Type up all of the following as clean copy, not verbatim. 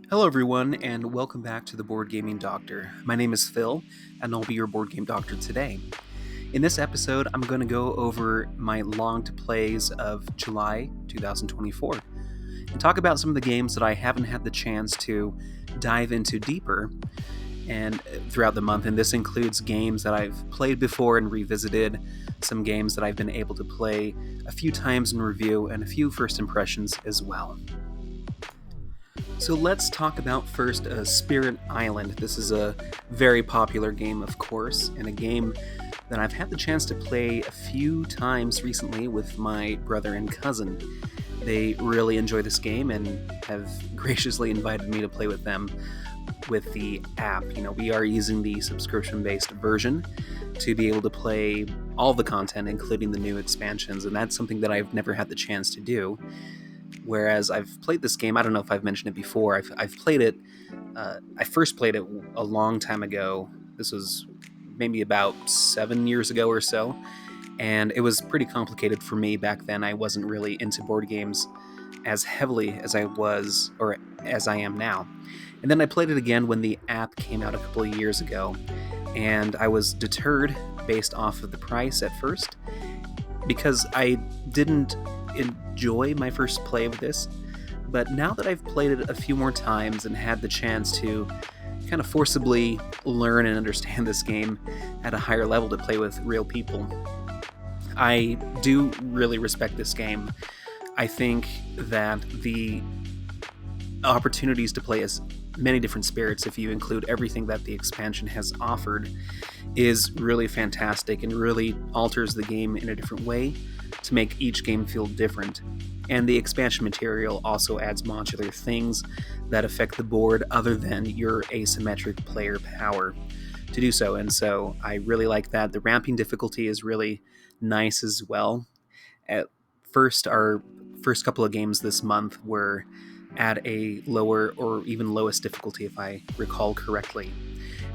Hello, everyone, and welcome back to the Board Gaming Doctor. My name is Phil, and I'll be your board game doctor today. In this episode, I'm going to go over my longed plays of July 2024 and talk about some of the games that I haven't had the chance to dive into deeper and throughout the month. And this includes games that I've played before and revisited, some games that I've been able to play a few times in review, and a few first impressions as well. So let's talk about first Spirit Island. This is a very popular game, of course, and a game that I've had the chance to play a few times recently with my brother and cousin. They really enjoy this game and have graciously invited me to play with them with the app. We are using the subscription-based version to be able to play all the content, including the new expansions, and that's something that I've never had the chance to do. Whereas I've played this game, I don't know if I've mentioned it before, I've played it, I first played it a long time ago. This was maybe about 7 years ago or so, and it was pretty complicated for me back then. I wasn't really into board games as heavily as I was, or as I am now. And then I played it again when the app came out a couple of years ago, and I was deterred based off of the price at first, because I didn't enjoy my first play of this. But now that I've played it a few more times and had the chance to kind of forcibly learn and understand this game at a higher level to play with real people, I do really respect this game. I think that the opportunities to play as many different spirits, if you include everything that the expansion has offered, is really fantastic and really alters the game in a different way to make each game feel different. And the expansion material also adds modular things that affect the board other than your asymmetric player power to do so. And so I really like that. The ramping difficulty is really nice as well. At first, our first couple of games this month were at a lower or even lowest difficulty, if I recall correctly.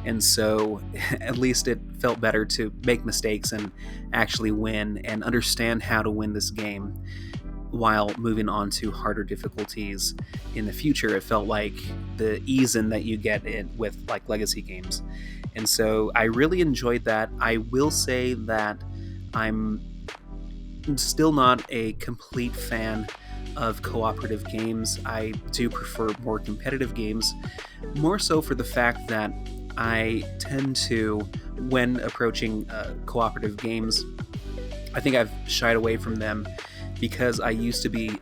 And so at least it felt better to make mistakes and actually win and understand how to win this game while moving on to harder difficulties in the future. It felt like the ease-in that you get with like legacy games. And so I really enjoyed that. I will say that I'm still not a complete fan of cooperative games. I do prefer more competitive games, more so for the fact that I tend to, when approaching cooperative games, I think I've shied away from them because I used to be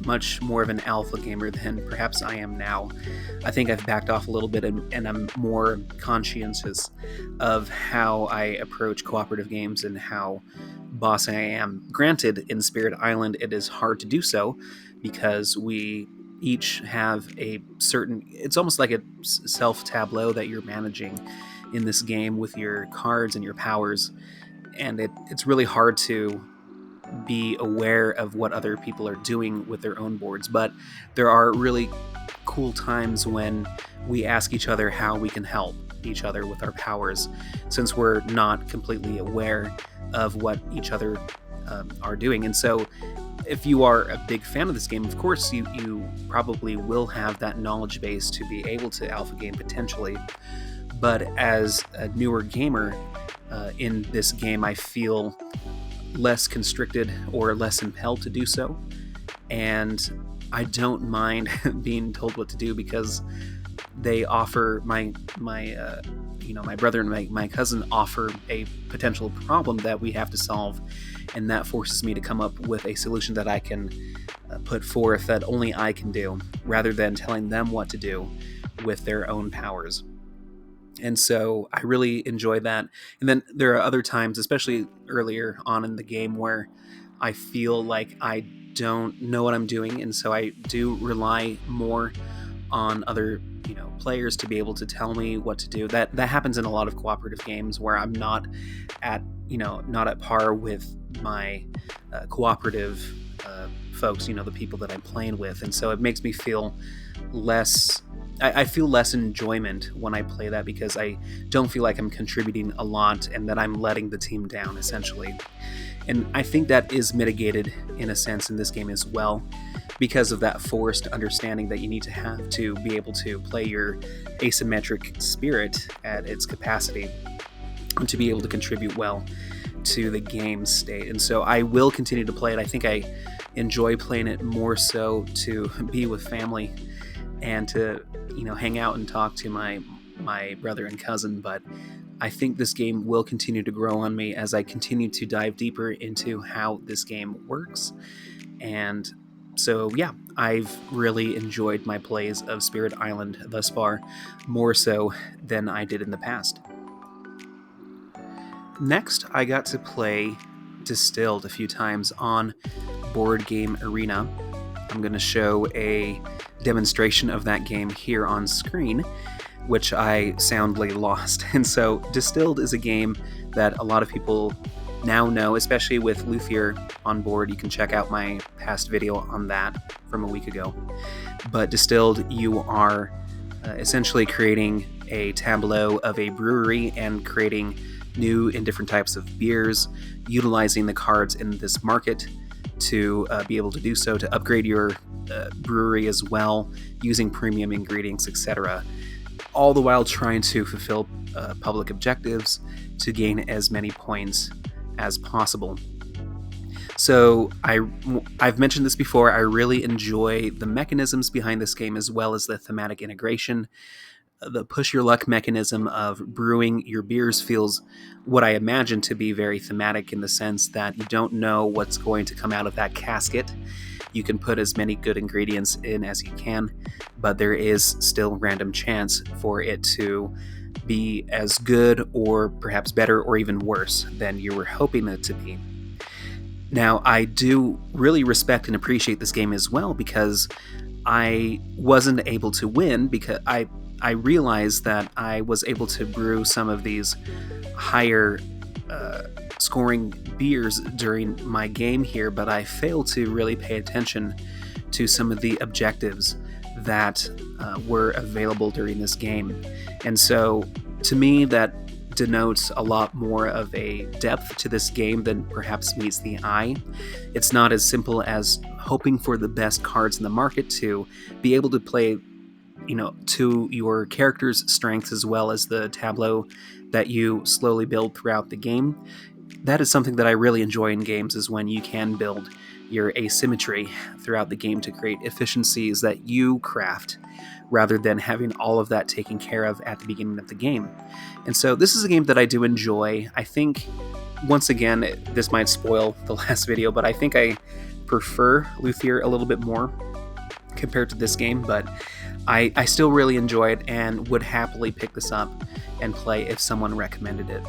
much more of an alpha gamer than perhaps I am now. I think I've backed off a little bit and I'm more conscientious of how I approach cooperative games and how bossy I am. Granted, in Spirit Island, it is hard to do so because we each have a certain, it's almost like a self-tableau that you're managing in this game with your cards and your powers, and it's really hard to be aware of what other people are doing with their own boards. But there are really cool times when we ask each other how we can help each other with our powers, since we're not completely aware of what each other are doing. And so if you are a big fan of this game, of course you probably will have that knowledge base to be able to alpha game potentially. But as a newer gamer in this game, I feel less constricted or less impelled to do so. And I don't mind being told what to do, because they offer my brother and my cousin offer a potential problem that we have to solve, and that forces me to come up with a solution that I can put forth that only I can do, rather than telling them what to do with their own powers. And so I really enjoy that. And then there are other times, especially earlier on in the game, where I feel like I don't know what I'm doing, and so I do rely more on other players to be able to tell me what to do. That happens in a lot of cooperative games where I'm not at par with my cooperative folks, the people that I'm playing with, and so it makes me feel less. I feel less enjoyment when I play that, because I don't feel like I'm contributing a lot and that I'm letting the team down, essentially. And I think that is mitigated in a sense in this game as well, because of that forced understanding that you need to have to be able to play your asymmetric spirit at its capacity and to be able to contribute well to the game state. And so I will continue to play it. I think I enjoy playing it more so to be with family and to, hang out and talk to my brother and cousin. But I think this game will continue to grow on me as I continue to dive deeper into how this game works. And so, yeah, I've really enjoyed my plays of Spirit Island thus far, more so than I did in the past. Next, I got to play Distilled a few times on Board Game Arena. I'm going to show a demonstration of that game here on screen, which I soundly lost. And so Distilled is a game that a lot of people now know, especially with Luthier on board. You can check out my past video on that from a week ago. But Distilled, you are essentially creating a tableau of a brewery and creating new and different types of beers, utilizing the cards in this market to be able to do so, to upgrade your brewery as well, using premium ingredients, etc., all the while trying to fulfill public objectives to gain as many points as possible. So I've mentioned this before, I really enjoy the mechanisms behind this game as well as the thematic integration. The push your luck mechanism of brewing your beers feels what I imagine to be very thematic, in the sense that you don't know what's going to come out of that casket. You can put as many good ingredients in as you can, but there is still random chance for it to be as good or perhaps better or even worse than you were hoping it to be. Now, I do really respect and appreciate this game as well, because I wasn't able to win because I realized that I was able to brew some of these higher scoring beers during my game here, but I failed to really pay attention to some of the objectives that were available during this game. And so, to me, that denotes a lot more of a depth to this game than perhaps meets the eye. It's not as simple as hoping for the best cards in the market to be able to play to your character's strengths, as well as the tableau that you slowly build throughout the game. That is something that I really enjoy in games, is when you can build your asymmetry throughout the game to create efficiencies that you craft, rather than having all of that taken care of at the beginning of the game. And so this is a game that I do enjoy. I think, once again, this might spoil the last video, but I think I prefer Luthier a little bit more compared to this game, but I still really enjoy it and would happily pick this up and play if someone recommended it.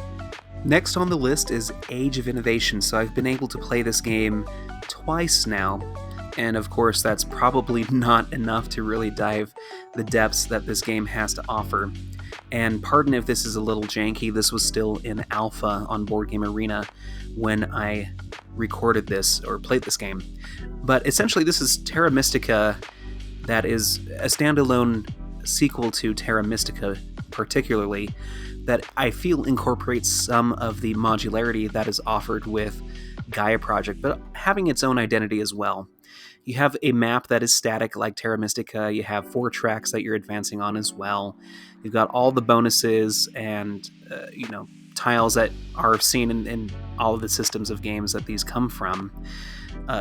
Next on the list is Age of Innovation. So I've been able to play this game twice now, and of course that's probably not enough to really dive the depths that this game has to offer. And pardon if this is a little janky, this was still in alpha on Board Game Arena when I recorded this or played this game. But essentially this is Terra Mystica, that is a standalone sequel to Terra Mystica particularly, that I feel incorporates some of the modularity that is offered with Gaia Project, but having its own identity as well. You have a map that is static like Terra Mystica, you have 4 tracks that you're advancing on as well. You've got all the bonuses and tiles that are seen in all of the systems of games that these come from.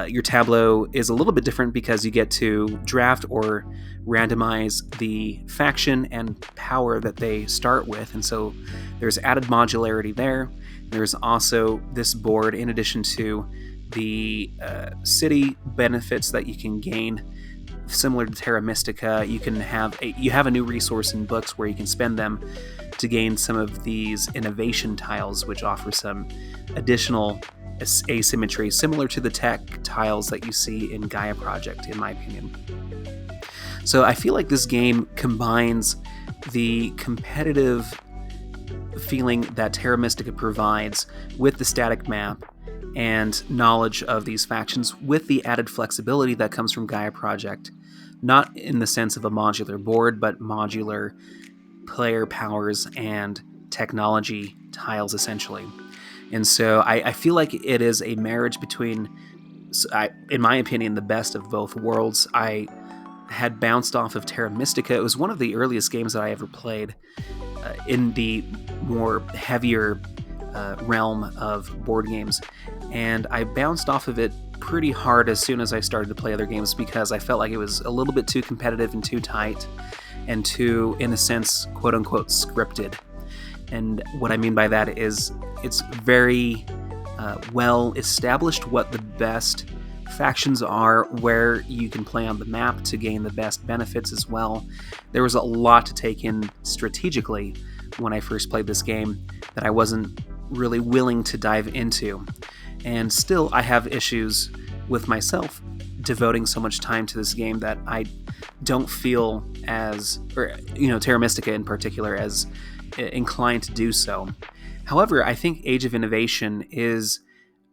Your tableau is a little bit different because you get to draft or randomize the faction and power that they start with, and so there's added modularity there. There's also this board, in addition to the city benefits that you can gain, similar to Terra Mystica. You have a new resource in books where you can spend them to gain some of these innovation tiles, which offer some additional asymmetry, similar to the tech tiles that you see in Gaia Project, in my opinion. So I feel like this game combines the competitive feeling that Terra Mystica provides with the static map and knowledge of these factions, with the added flexibility that comes from Gaia Project, not in the sense of a modular board, but modular player powers and technology tiles, essentially. And so I feel like it is a marriage between, in my opinion, the best of both worlds. I had bounced off of Terra Mystica. It was one of the earliest games that I ever played in the more heavier realm of board games. And I bounced off of it pretty hard as soon as I started to play other games because I felt like it was a little bit too competitive and too tight and too, in a sense, quote unquote, scripted. And what I mean by that is it's very well established what the best factions are, where you can play on the map to gain the best benefits as well. There was a lot to take in strategically when I first played this game that I wasn't really willing to dive into. And still, I have issues with myself devoting so much time to this game that I don't feel as, or Terra Mystica in particular, as inclined to do so. However, I think Age of Innovation is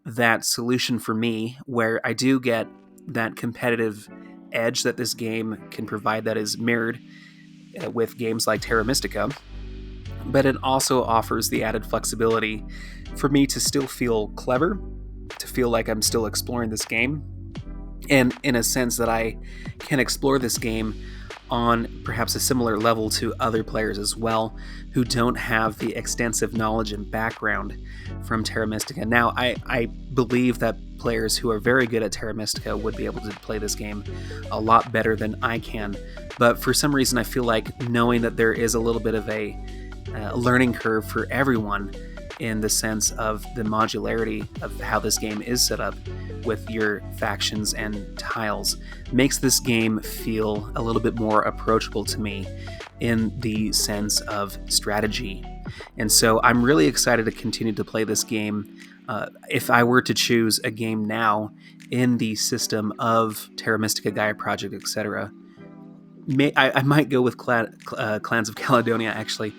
that solution for me where I do get that competitive edge that this game can provide that is mirrored with games like Terra Mystica, but it also offers the added flexibility for me to still feel clever, to feel like I'm still exploring this game, and in a sense that I can explore this game on perhaps a similar level to other players as well who don't have the extensive knowledge and background from Terra Mystica. Now, I believe that players who are very good at Terra Mystica would be able to play this game a lot better than I can, but for some reason I feel like knowing that there is a little bit of a learning curve for everyone in the sense of the modularity of how this game is set up with your factions and tiles makes this game feel a little bit more approachable to me in the sense of strategy. And so I'm really excited to continue to play this game. If I were to choose a game now in the system of Terra Mystica, Gaia Project, etc., I might go with Clans of Caledonia, actually,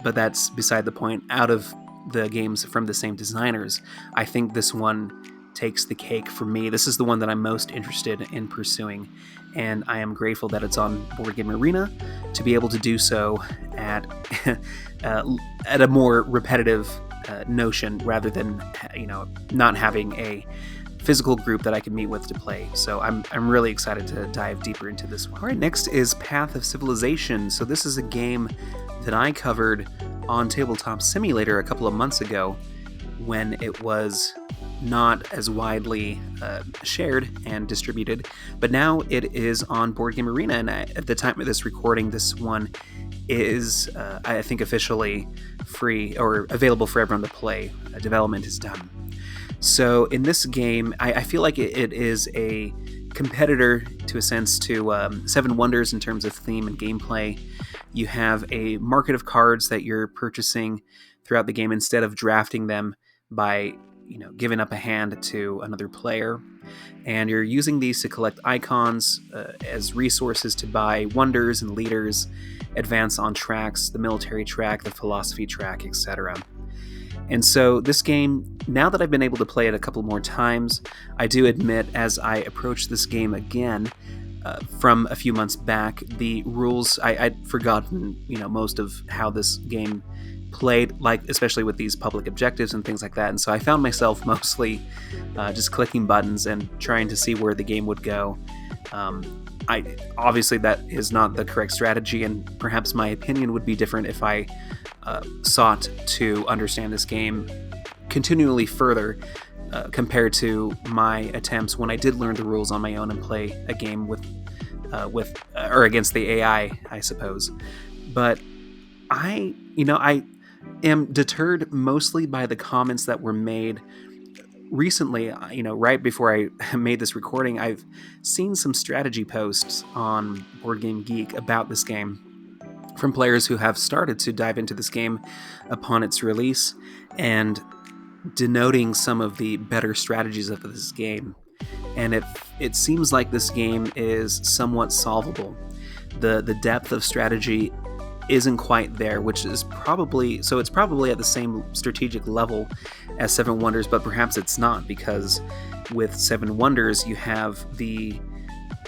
but that's beside the point. Out of the games from the same designers, I think this one takes the cake for me. This is the one that I'm most interested in pursuing, and I am grateful that it's on Board Game Arena to be able to do so at at a more repetitive notion rather than not having a physical group that I can meet with to play. So I'm really excited to dive deeper into this one. All right, next is Path of Civilization. So this is a game that I covered on Tabletop Simulator a couple of months ago when it was not as widely shared and distributed, but now it is on Board Game Arena, and at the time of this recording, this one is, I think, officially free or available for everyone to play. Development is done. So in this game, I feel like it is a competitor, to a sense, to Seven Wonders in terms of theme and gameplay. You have a market of cards that you're purchasing throughout the game instead of drafting them by giving up a hand to another player, and you're using these to collect icons as resources to buy wonders and leaders, advance on tracks, the military track, the philosophy track, etc. And so this game, now that I've been able to play it a couple more times, I do admit as I approach this game again from a few months back, the rules, I'd forgotten most of how this game played, like especially with these public objectives and things like that, and so I found myself mostly just clicking buttons and trying to see where the game would go. Obviously that is not the correct strategy, and perhaps my opinion would be different if I sought to understand this game continually further compared to my attempts when I did learn the rules on my own and play a game with or against the AI, I suppose. But I am deterred mostly by the comments that were made recently. Right before I made this recording, I've seen some strategy posts on Board Game Geek about this game from players who have started to dive into this game upon its release and denoting some of the better strategies of this game. And it seems like this game is somewhat solvable. The depth of strategy isn't quite there, which is probably at the same strategic level as Seven Wonders, but perhaps it's not, because with Seven Wonders you have the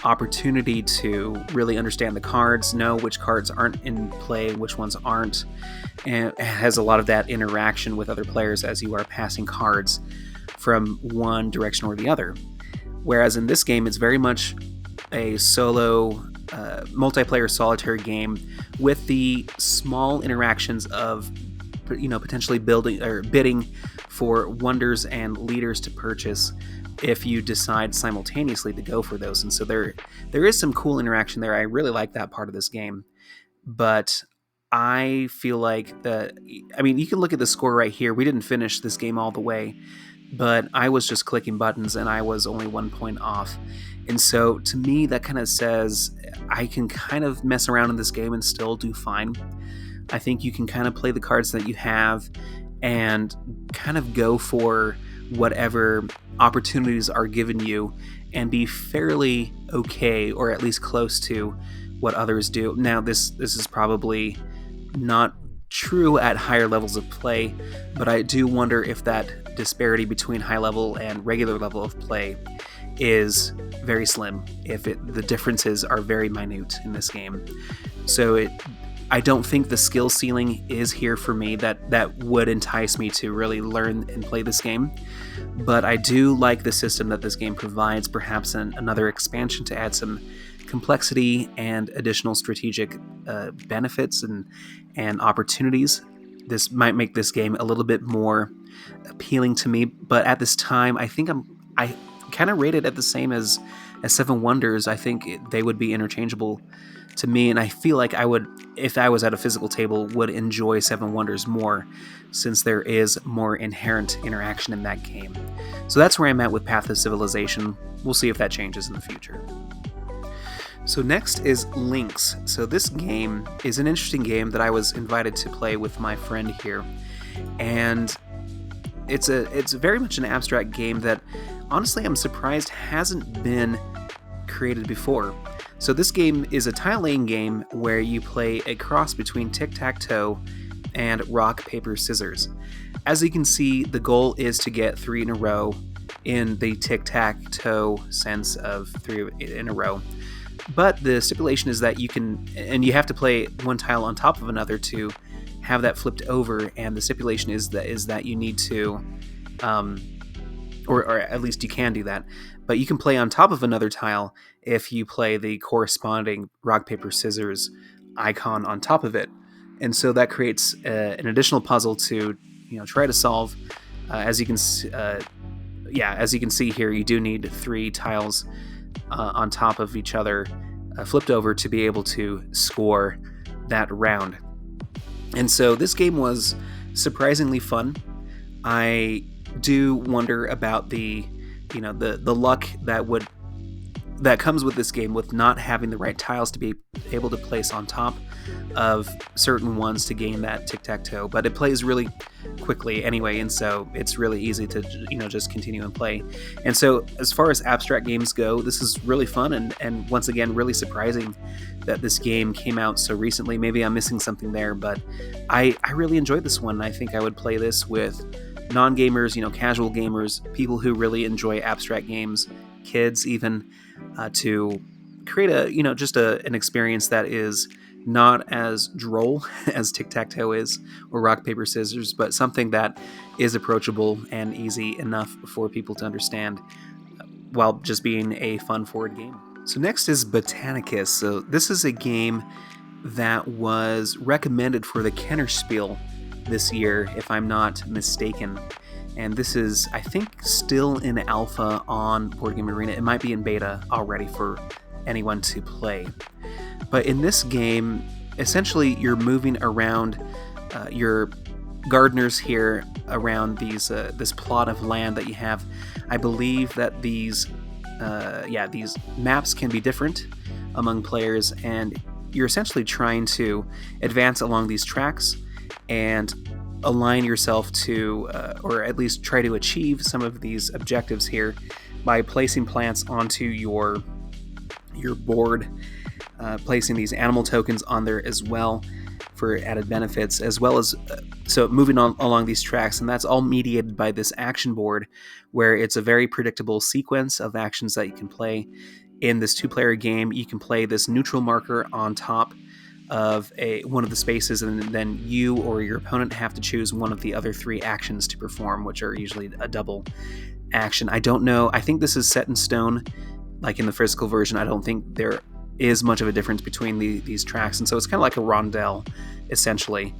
opportunity to really understand the cards, know which cards aren't in play, which ones aren't, and it has a lot of that interaction with other players as you are passing cards from one direction or the other. Whereas in this game, it's very much a solo, multiplayer solitaire game with the small interactions of, potentially building or bidding for wonders and leaders to purchase if you decide simultaneously to go for those. And so there is some cool interaction there. I really like that part of this game. But I feel like you can look at the score right here. We didn't finish this game all the way, but I was just clicking buttons and I was only 1 point off. And so to me, that kind of says I can kind of mess around in this game and still do fine. I think you can kind of play the cards that you have and kind of go for whatever opportunities are given you and be fairly okay, or at least close to what others do. Now, this is probably not true at higher levels of play, but I do wonder if that disparity between high level and regular level of play is very slim, if the differences are very minute in this game. So I don't think the skill ceiling is here for me that would entice me to really learn and play this game. But I do like the system that this game provides, perhaps another expansion to add some complexity and additional strategic benefits and opportunities. This might make this game a little bit more appealing to me, but at this time, I think I kind of rate it at the same as Seven Wonders. I think they would be interchangeable to me, and I feel like I would, if I was at a physical table, would enjoy Seven Wonders more, since there is more inherent interaction in that game. So that's where I'm at with Path of Civilization. We'll see if that changes in the future. So next is Linx. So this game is an interesting game that I was invited to play with my friend here, and it's very much an abstract game that honestly I'm surprised hasn't been created before. So this game is a tile laying game where you play a cross between tic-tac-toe and rock, paper, scissors. As you can see, the goal is to get 3 in a row in the tic-tac-toe sense of 3 in a row. But the stipulation is that you have to play one tile on top of another to have that flipped over, and the stipulation is that you need to, or at least you can do that, but you can play on top of another tile if you play the corresponding rock, paper, scissors icon on top of it. And so that creates an additional puzzle to try to solve. As you can see here, you do need 3 tiles on top of each other, flipped over, to be able to score that round. And so this game was surprisingly fun. I do wonder about the luck that comes with this game, with not having the right tiles to be able to place on top of certain ones to gain that tic-tac-toe, but it plays really quickly anyway, and so it's really easy to just continue and play. And so as far as abstract games go, this is really fun, and once again really surprising that this game came out so recently. Maybe I'm missing something there, but I really enjoyed this one. I think I would play this with non-gamers, casual gamers, people who really enjoy abstract games, kids even, to create an experience that is not as droll as tic-tac-toe is, or rock, paper, scissors, but something that is approachable and easy enough for people to understand while just being a fun forward game. So next is Botanicus. So this is a game that was recommended for the Kennerspiel this year, if I'm not mistaken. And this is, I think, still in alpha on Board Game Arena. It might be in beta already for anyone to play. But in this game, essentially you're moving around your gardeners here around this plot of land that you have. I believe that these maps can be different among players, and you're essentially trying to advance along these tracks and align yourself to, or at least try to achieve some of these objectives here by placing plants onto your board, placing these animal tokens on there as well for added benefits, as well as so moving on along these tracks. And that's all mediated by this action board, where it's a very predictable sequence of actions that you can play. in this 2-player game, you can play this neutral marker on top of one of the spaces, and then you or your opponent have to choose one of the other 3 actions to perform, which are usually a double action. I don't know. I think this is set in stone, like in the physical version. I don't think there is much of a difference between these tracks, and so it's kind of like a rondelle, essentially,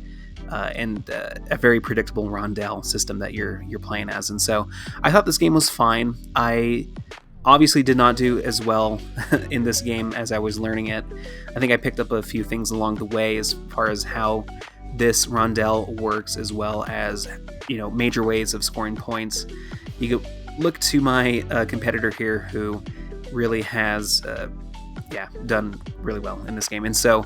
and a very predictable rondelle system that you're playing as. And so I thought this game was fine. I obviously did not do as well in this game as I was learning it. I think I picked up a few things along the way as far as how this rondelle works, as well as, major ways of scoring points. You could look to my competitor here, who really has done really well in this game. And so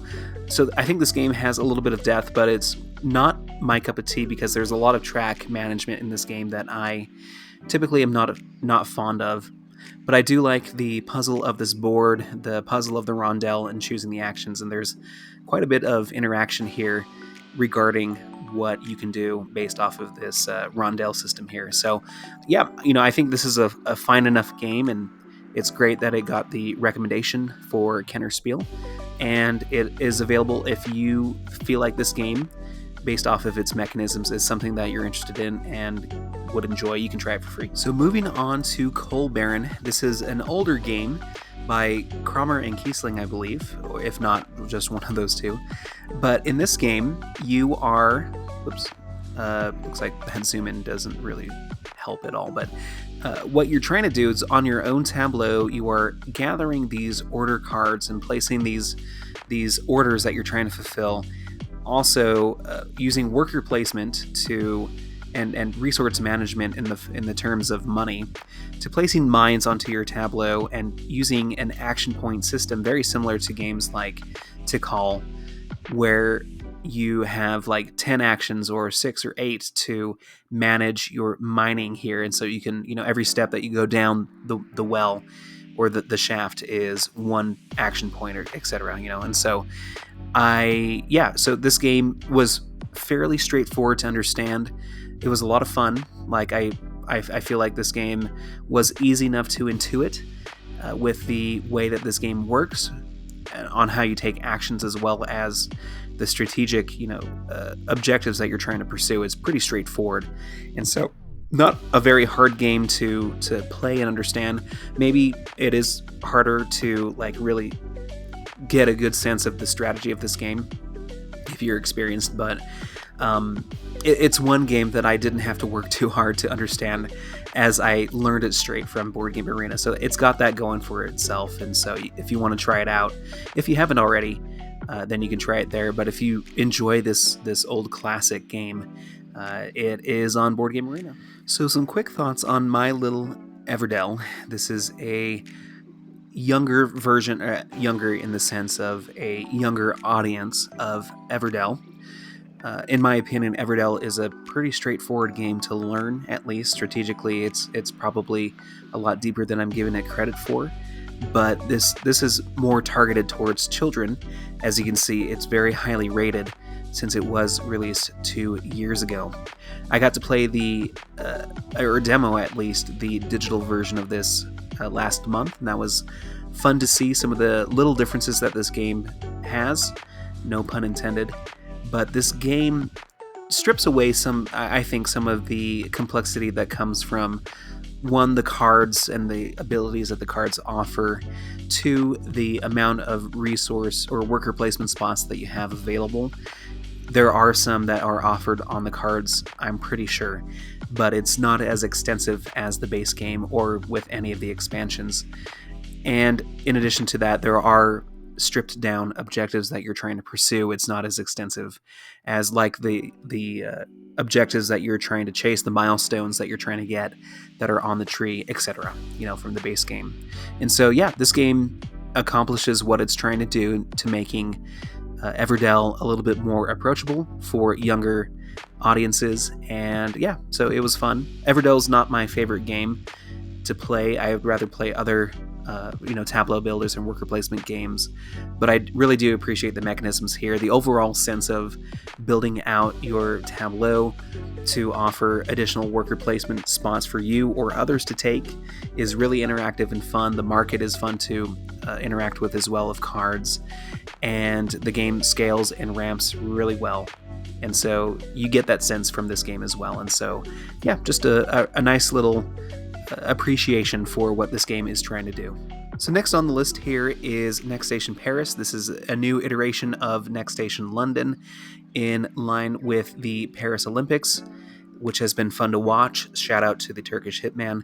I think this game has a little bit of depth, but it's not my cup of tea, because there's a lot of track management in this game that I typically am not fond of. But I do like the puzzle of this board, the puzzle of the rondelle, and choosing the actions. And there's quite a bit of interaction here regarding what you can do based off of this rondelle system here. So, yeah, I think this is a fine enough game, and it's great that it got the recommendation for Kenner Spiel. And it is available if you feel like this game, based off of its mechanisms, is something that you're interested in and would enjoy. You can try it for free. So moving on to Coal Baron. This is an older game by Kramer and Kiesling, I believe, or if not, just one of those two. But in this game, you are... looks like that zoom in doesn't really help at all, but what you're trying to do is, on your own tableau, you are gathering these order cards and placing these orders that you're trying to fulfill. Also, using worker placement and resource management in the terms of money, to placing mines onto your tableau, and using an action point system very similar to games like Tikal, where you have like 10 actions or 6 or 8 to manage your mining here. And so you can, every step that you go down the well or the shaft is 1 action point, or etc. And so so this game was fairly straightforward to understand. It was a lot of fun. Like I feel like this game was easy enough to intuit with the way that this game works, on how you take actions, as well as the strategic, objectives that you're trying to pursue. Is pretty straightforward, and so not a very hard game to play and understand. Maybe it is harder to really get a good sense of the strategy of this game if you're experienced, but it's one game that I didn't have to work too hard to understand, as I learned it straight from Board Game Arena. So it's got that going for itself. And so if you want to try it out, if you haven't already, then you can try it there. But if you enjoy this old classic game, it is on Board Game Arena. So some quick thoughts on my Lil Everdell. This is a younger version, younger in the sense of a younger audience of Everdell. In my opinion, Everdell is a pretty straightforward game to learn. At least strategically, it's probably a lot deeper than I'm giving it credit for. But this is more targeted towards children. As you can see, it's very highly rated since it was released 2 years ago. I got to play or demo at least, the digital version of this last month, and that was fun to see some of the little differences that this game has. No pun intended. But this game strips away some of the complexity that comes from, 1, the cards and the abilities that the cards offer, 2, the amount of resource or worker placement spots that you have available. There are some that are offered on the cards, I'm pretty sure, but it's not as extensive as the base game or with any of the expansions. And in addition to that, there are stripped down objectives that you're trying to pursue. It's not as extensive as like the objectives that you're trying to chase, the milestones that you're trying to get that are on the tree, etc., from the base game. And so this game accomplishes what it's trying to do to making Everdell a little bit more approachable for younger audiences. And so it was fun. Everdell's not my favorite game to play. I would rather play other tableau builders and worker placement games, but I really do appreciate the mechanisms here. The overall sense of building out your tableau to offer additional worker placement spots for you or others to take is really interactive and fun. The market is fun to interact with as well of cards, and the game scales and ramps really well. And so you get that sense from this game as well. And so, yeah, just a nice little appreciation for what this game is trying to do. So next on the list here is Next Station Paris. This is a new iteration of Next Station London in line with the Paris Olympics, which has been fun to watch. Shout out to the Turkish Hitman.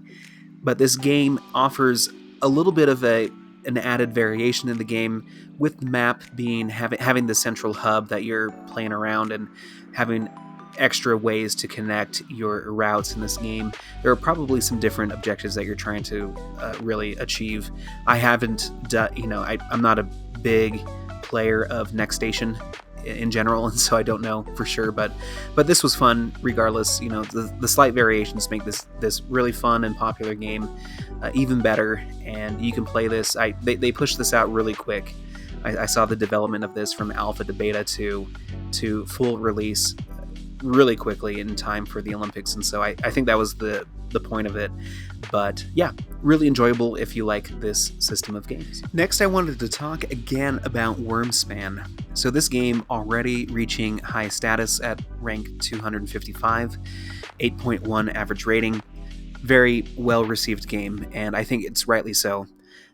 But this game offers a little bit of an added variation in the game, with the map being having the central hub that you're playing around and having extra ways to connect your routes in this game. There are probably some different objectives that you're trying to really achieve. I haven't done, I'm not a big player of Next Station in general, and so I don't know for sure, but this was fun regardless. The slight variations make this really fun and popular game even better, and you can play this. They pushed this out really quick. I saw the development of this from alpha to beta to full release really quickly in time for the Olympics, and so I think that was the point of it. But yeah, really enjoyable if you like this system of games. Next, I wanted to talk again about WyrmSpan. So this game already reaching high status at rank 255, 8.1 average rating. Very well received game, and I think it's rightly so.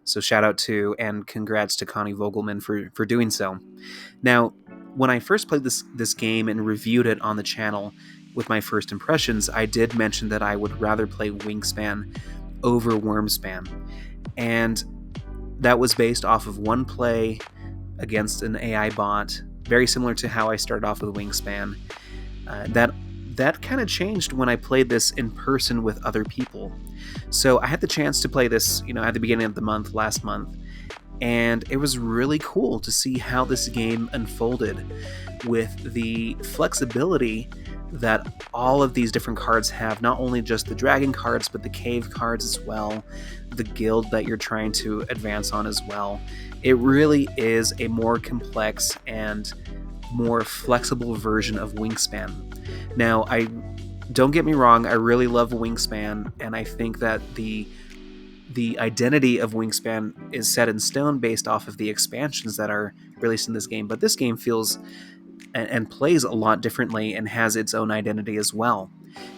So shout out to and congrats to Connie Vogelman for doing so. Now, when I first played this game and reviewed it on the channel with my first impressions, I did mention that I would rather play WyrmSpan over WyrmSpan. And that was based off of one play against an AI bot, very similar to how I started off with WyrmSpan. That kind of changed when I played this in person with other people. So I had the chance to play this, at the beginning of the month, last month, and it was really cool to see how this game unfolded with the flexibility that all of these different cards have, not only just the dragon cards, but the cave cards as well, the guild that you're trying to advance on as well. It really is a more complex and more flexible version of WyrmSpan. Now, don't get me wrong, I really love WyrmSpan, and I think that the identity of WyrmSpan is set in stone based off of the expansions that are released in this game, but this game feels and plays a lot differently and has its own identity as well.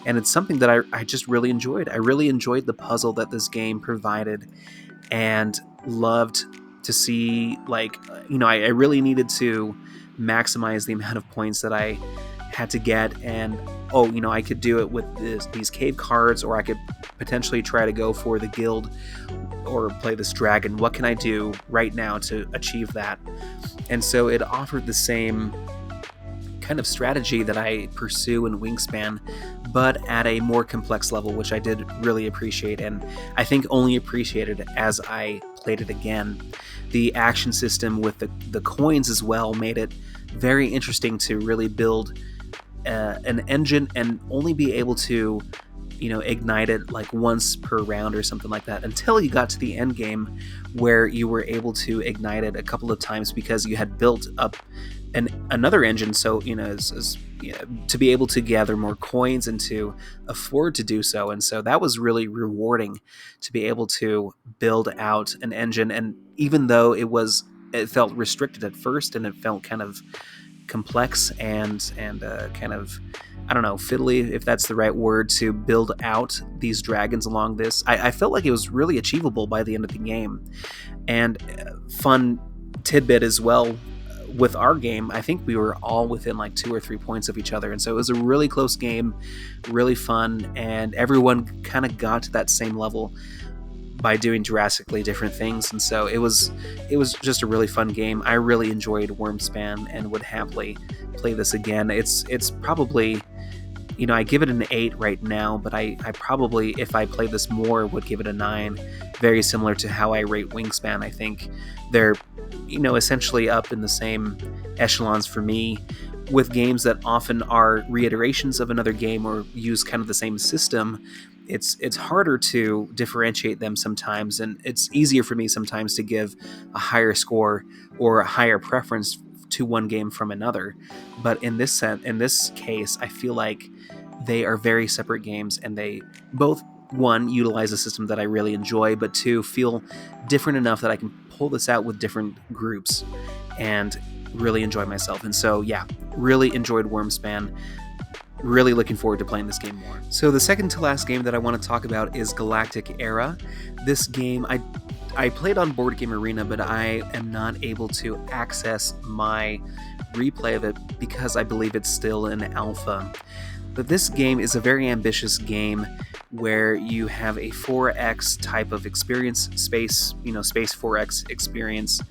And it's something that I just really enjoyed. I really enjoyed the puzzle that this game provided, and loved to see, I really needed to maximize the amount of points that I had to get, and I could do it with these cave cards, or I could potentially try to go for the guild or play this dragon. What can I do right now to achieve that? And so it offered the same kind of strategy that I pursue in WyrmSpan, but at a more complex level, which I did really appreciate, and I think only appreciated as I played it again. The action system with the coins as well made it very interesting to really build an engine and only be able to ignite it like once per round or something like that, until you got to the end game where you were able to ignite it a couple of times because you had built up another engine. So to be able to gather more coins and to afford to do so. And so that was really rewarding to be able to build out an engine. And even though it felt restricted at first, and it felt kind of complex and kind of, I don't know, fiddly, if that's the right word, to build out these dragons along this, I felt like it was really achievable by the end of the game. And fun tidbit as well, with our game, I think we were all within like 2 or 3 points of each other, and so it was a really close game, really fun, and everyone kind of got to that same level by doing drastically different things. And so it was just a really fun game. I really enjoyed WyrmSpan and would happily play this again. It's probably, I give it an 8 right now, but I probably, if I played this more, would give it a 9. Very similar to how I rate WyrmSpan. I think they're, essentially up in the same echelons for me, with games that often are reiterations of another game or use kind of the same system. it's harder to differentiate them sometimes, and it's easier for me sometimes to give a higher score or a higher preference to one game from another. But in this case, I feel like they are very separate games, and they both, one, utilize a system that I really enjoy, but two, feel different enough that I can pull this out with different groups and really enjoy myself. And so, yeah, really enjoyed WyrmSpan. Really looking forward to playing this game more. So the second to last game that I want to talk about is Galactic Era. This game I played on Board Game Arena, but I am not able to access my replay of it because I believe it's still in alpha. But this game is a very ambitious game where you have a 4X type of experience, space 4X experience,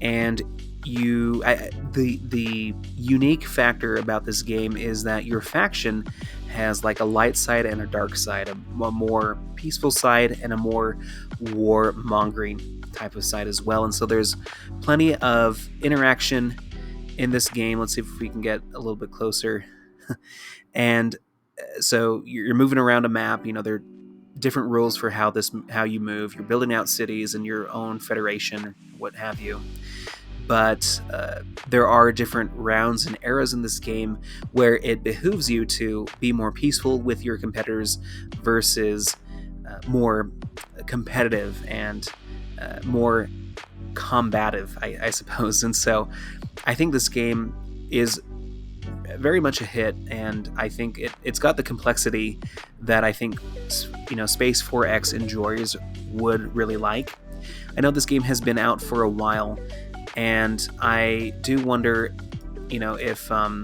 and the unique factor about this game is that your faction has like a light side and a dark side, a more peaceful side and a more war-mongering type of side as well. And so there's plenty of interaction in this game. Let's see if we can get a little bit closer. And so you're moving around a map. There are different rules for how you move. You're building out cities and your own federation, what have you. But there are different rounds and eras in this game where it behooves you to be more peaceful with your competitors versus more competitive and more combative, I suppose. And so I think this game is very much a hit, and I think it's got the complexity that I think Space 4X enjoyers would really like. I know this game has been out for a while, and I do wonder, if let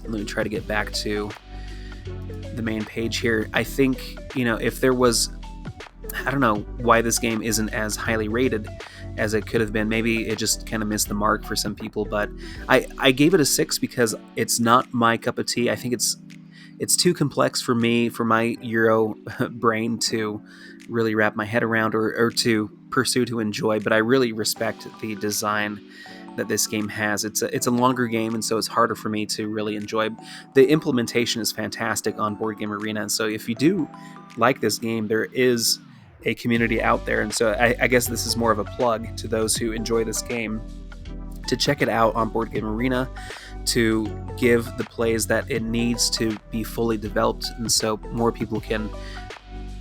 me try to get back to the main page here. I think, if there was, I don't know why this game isn't as highly rated as it could have been. Maybe it just kind of missed the mark for some people, but I gave it a 6 because it's not my cup of tea. I think it's too complex for me, for my Euro brain to really wrap my head around or to pursue to enjoy, but I really respect the design that this game has. It's a longer game, and so it's harder for me to really enjoy. The implementation is fantastic on Board Game Arena, and so if you do like this game, there is a community out there, and so I guess this is more of a plug to those who enjoy this game to check it out on Board Game Arena, to give the plays that it needs to be fully developed, and so more people can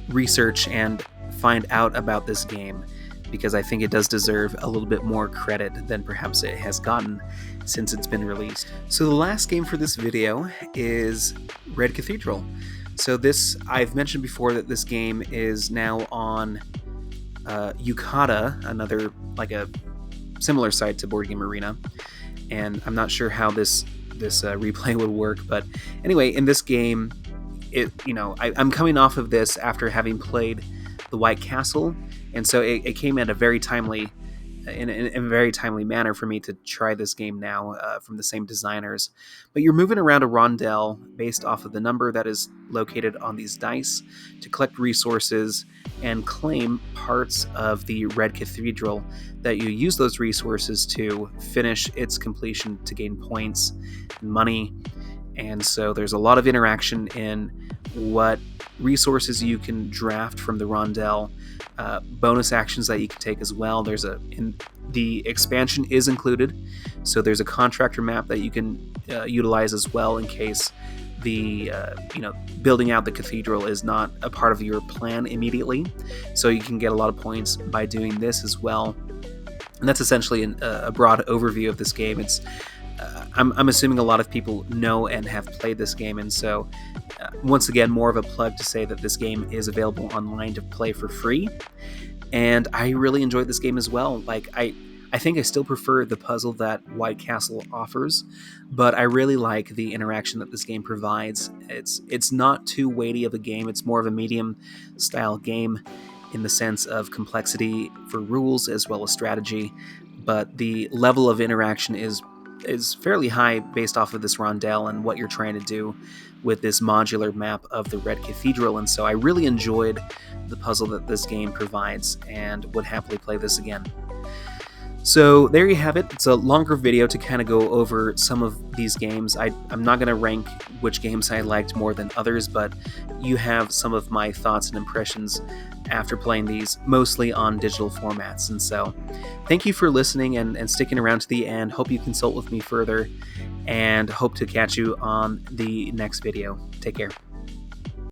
research and find out about this game, because I think it does deserve a little bit more credit than perhaps it has gotten since it's been released. So the last game for this video is Red Cathedral. So this, I've mentioned before that this game is now on Yucata, another, like a similar site to Board Game Arena, and I'm not sure how this replay would work, but anyway, in this game, I'm coming off of this after having played the White Castle, and so it came at a very timely, in a very timely manner for me to try this game now from the same designers. But you're moving around a rondel based off of the number that is located on these dice to collect resources and claim parts of the Red Cathedral, that you use those resources to finish its completion to gain points and money. And so there's a lot of interaction in what resources you can draft from the rondel, bonus actions that you can take as well. The expansion is included, so there's a contractor map that you can utilize as well in case the building out the cathedral is not a part of your plan immediately. So you can get a lot of points by doing this as well. And that's essentially a broad overview of this game. I'm assuming a lot of people know and have played this game, and so once again, more of a plug to say that this game is available online to play for free, and I really enjoyed this game as well. Like, I think I still prefer the puzzle that White Castle offers, but I really like the interaction that this game provides. It's not too weighty of a game. It's more of a medium style game in the sense of complexity for rules as well as strategy, but the level of interaction is fairly high based off of this rondel and what you're trying to do with this modular map of the Red Cathedral. And so I really enjoyed the puzzle that this game provides and would happily play this again. So there you have it. It's a longer video to kind of go over some of these games. I'm not going to rank which games I liked more than others, but you have some of my thoughts and impressions after playing these, mostly on digital formats. And so thank you for listening and sticking around to the end. Hope you consult with me further, and hope to catch you on the next video. Take care.